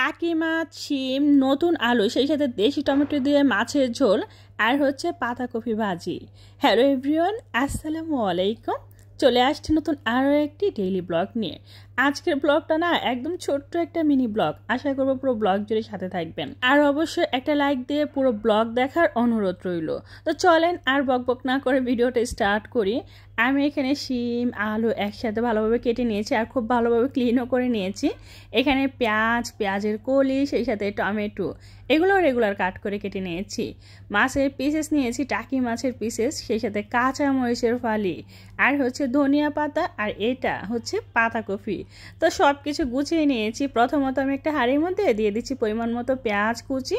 টাকি মাছ, শিম, নতুন আলু, সেই সাথে দেশি টমেটো দিয়ে মাছের ঝোল আর হচ্ছে পাতাকপি ভাজি। হ্যালো এভরিওয়ান, আসসালামু আলাইকুম। চলে আসছে নতুন আরও একটি ডেইলি ব্লগ নিয়ে। আজকের ব্লগটা না একদম ছোট্ট একটা মিনি ব্লগ। আশা করবো পুরো ব্লগ জুড়ে সাথে থাকবেন, আর অবশ্যই একটা লাইক দিয়ে পুরো ব্লগ দেখার অনুরোধ রইল। তো চলেন আর বকবক না করে ভিডিওটা স্টার্ট করি। আমি এখানে শিম আলু একসাথে ভালোভাবে কেটে নিয়েছি আর খুব ভালোভাবে ক্লিনও করে নিয়েছি। এখানে পেঁয়াজের কলি, সেই সাথে টমেটো, এগুলো রেগুলার কাট করে কেটে নিয়েছি। মাছের পিসেস নিয়েছি, টাকি মাছের পিসেস, সেই সাথে কাঁচা মরিচের ফালি, আর হচ্ছে ধনিয়া পাতা, আর এটা হচ্ছে পাতাকপি। তো সব কিছু গুছিয়ে নিয়েছি। প্রথমত আমি একটা হাঁড়ির মধ্যে দিয়ে দিচ্ছি পরিমাণ মতো পেঁয়াজ কুচি,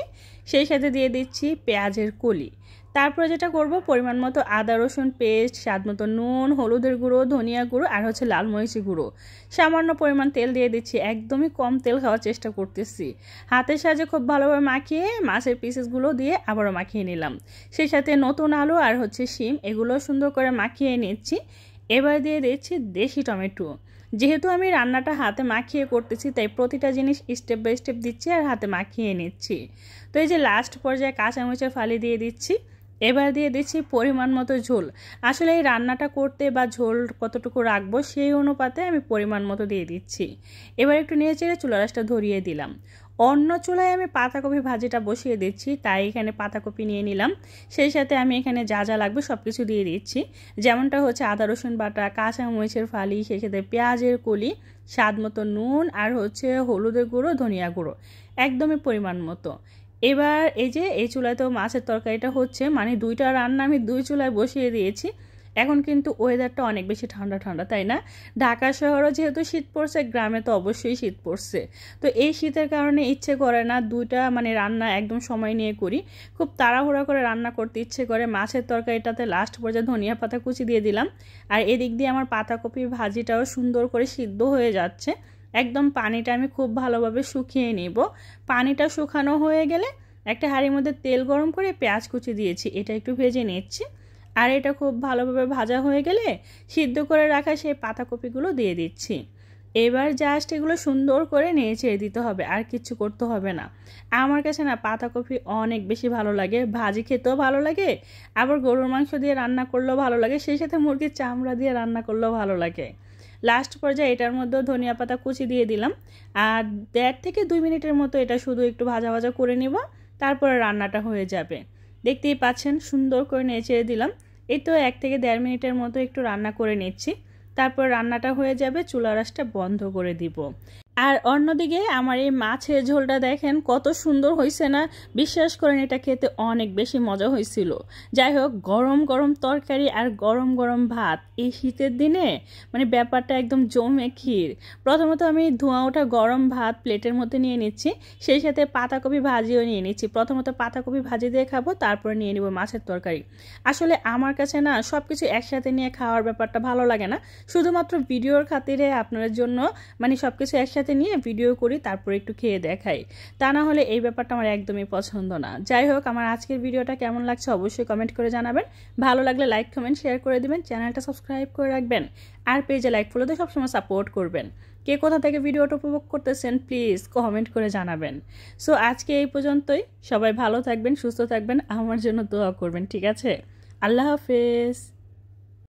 সেই সাথে দিয়ে দিচ্ছি পেঁয়াজের কলি। তারপরে যেটা করব, পরিমাণ মতো আদা রসুন পেস্ট, স্বাদ মতো নুন, হলুদের গুঁড়ো, ধনিয়া গুঁড়ো, আর হচ্ছে লাল মরিচের গুঁড়ো। সামান্য পরিমাণ তেল দিয়ে দিচ্ছি, একদমই কম তেল খাওয়ার চেষ্টা করতেছি। হাতের সাহায্যে খুব ভালোভাবে মাখিয়ে মাছের পিসেসগুলো দিয়ে আবারও মাখিয়ে নিলাম। সেই সাথে নতুন আলু আর হচ্ছে শিম, এগুলো সুন্দর করে মাখিয়ে নিচ্ছি। এবার দিয়ে দিচ্ছি দেশি টমেটো। যেহেতু আমি রান্নাটা হাতে মাখিয়ে করতেছি, তাই প্রতিটা জিনিস স্টেপ বাই স্টেপ দিচ্ছি আর হাতে মাখিয়ে নিচ্ছি। তো এই যে লাস্ট পর্যায়ে কাঁচামরিচের ফালি দিয়ে দিচ্ছি। এবার দিয়ে দিচ্ছি পরিমাণ মতো ঝোল। আসলে এই রান্নাটা করতে বা ঝোল কতটুকু রাখবো সেই অনুপাতে আমি পরিমাণ মতো দিয়ে দিচ্ছি। এবার একটু নেড়ে চেড়ে চুলা রাসটা ধরিয়ে দিলাম। অন্য চুলায় আমি পাতাকপি ভাজিটা বসিয়ে দিচ্ছি, তাই এখানে পাতাকপি নিয়ে নিলাম। সেই সাথে আমি এখানে যা যা লাগবে সব কিছু দিয়ে দিচ্ছি। যেমনটা হচ্ছে আদা রসুন বাটা, কাঁচা মরিচের ফালি, সেই সাথে পেঁয়াজের কলি, স্বাদ মতো নুন, আর হচ্ছে হলুদের গুঁড়ো, ধনিয়া গুঁড়ো, একদমই পরিমাণ মতো। এবার এই চুলায় তো মাছের তরকারিটা হচ্ছে, মানে দুইটা রান্না আমি দুই চুলায় বসিয়ে দিয়েছি। এখন কিন্তু ওয়েদারটা অনেক বেশি ঠান্ডা ঠান্ডা, তাই না? ঢাকা শহরও যেহেতু শীত পড়ছে, গ্রামে তো অবশ্যই শীত পড়ছে। তো এই শীতের কারণে ইচ্ছে করে না দুইটা রান্না একদম সময় নিয়ে করি। খুব তাড়াহুড়া করে রান্না করতে ইচ্ছে করে। মাছের তরকারিটাতে লাস্ট পর্যায়ে ধনিয়া পাতা কুচি দিয়ে দিলাম, আর এদিক দিয়ে আমার পাতাকপি ভাজিটাও সুন্দর করে সিদ্ধ হয়ে যাচ্ছে। একদম পানিটা আমি খুব ভালোভাবে শুকিয়ে নেব। পানিটা শুকানো হয়ে গেলে একটা হাঁড়ির মধ্যে তেল গরম করে পেঁয়াজ কুচি দিয়েছি, এটা একটু ভেজে নিচ্ছি। আর এটা খুব ভালোভাবে ভাজা হয়ে গেলে সিদ্ধ করে রাখা সেই পাতাকপিগুলো দিয়ে দিচ্ছি। এবার জাস্ট এগুলো সুন্দর করে নেড়ে ছেড়ে দিতে হবে, আর কিচ্ছু করতে হবে না। আমার কাছে না পাতাকপি অনেক বেশি ভালো লাগে, ভাজি খেতেও ভালো লাগে, আবার গরুর মাংস দিয়ে রান্না করলেও ভালো লাগে, সেই সাথে মুরগির চামড়া দিয়ে রান্না করলেও ভালো লাগে। লাস্ট পর্যায়ে এটার মধ্যেও ধনিয়া পাতা কুচি দিয়ে দিলাম, আর 1.5 থেকে 2 মিনিটের মতো এটা শুধু একটু ভাজা ভাজা করে নিব, তারপরে রান্নাটা হয়ে যাবে। দেখতেই পাচ্ছেন সুন্দর করে নেড়ে দিলাম। এই তো 1 থেকে 1.5 মিনিটের মতো একটু রান্না করে নিচ্ছি, তারপর রান্নাটা হয়ে যাবে, চুলা রাসটা বন্ধ করে দিব। আর অন্যদিকে আমার এই মাছের ঝোলটা দেখেন কত সুন্দর হয়েছে না? বিশ্বাস করেন এটা খেতে অনেক বেশি মজা হয়েছিল। যাই হোক, গরম গরম তরকারি আর গরম গরম ভাত এই শীতের দিনে ব্যাপারটা একদম জমে ক্ষীর। প্রথমত আমি ধোঁয়া ওঠা গরম ভাত প্লেটের মধ্যে নিয়ে নিচ্ছি, সেই সাথে পাতাকপি ভাজিও নিয়ে নিচ্ছি। প্রথমত পাতাকপি ভাজি দিয়ে খাবো, তারপর নিয়ে নিব মাছের তরকারি। আসলে আমার কাছে না সব কিছু একসাথে নিয়ে খাওয়ার ব্যাপারটা ভালো লাগে না। শুধুমাত্র ভিডিওর খাতিরে আপনাদের জন্য সব কিছু একসাথে নিয়ে ভিডিও করি, তারপর একটু খেয়ে দেখাই। তা না হলে এই ব্যাপারটা আমার একদমই পছন্দ না। যাই হোক, আমার আজকের ভিডিওটা কেমন লাগছে অবশ্যই কমেন্ট করে জানাবেন। ভালো লাগলে লাইক কমেন্ট শেয়ার করে দিবেন, চ্যানেলটা সাবস্ক্রাইব করে রাখবেন, আর পেজে লাইক ফলো দিয়ে সবসময় সাপোর্ট করবেন। কে কোথা থেকে ভিডিওটা উপভোগ করতেছেন প্লিজ কমেন্ট করে জানাবেন। সো আজকে এই পর্যন্তই। সবাই ভালো থাকবেন, সুস্থ থাকবেন, আমার জন্য দোয়া করবেন, ঠিক আছে? আল্লাহ হাফেজ।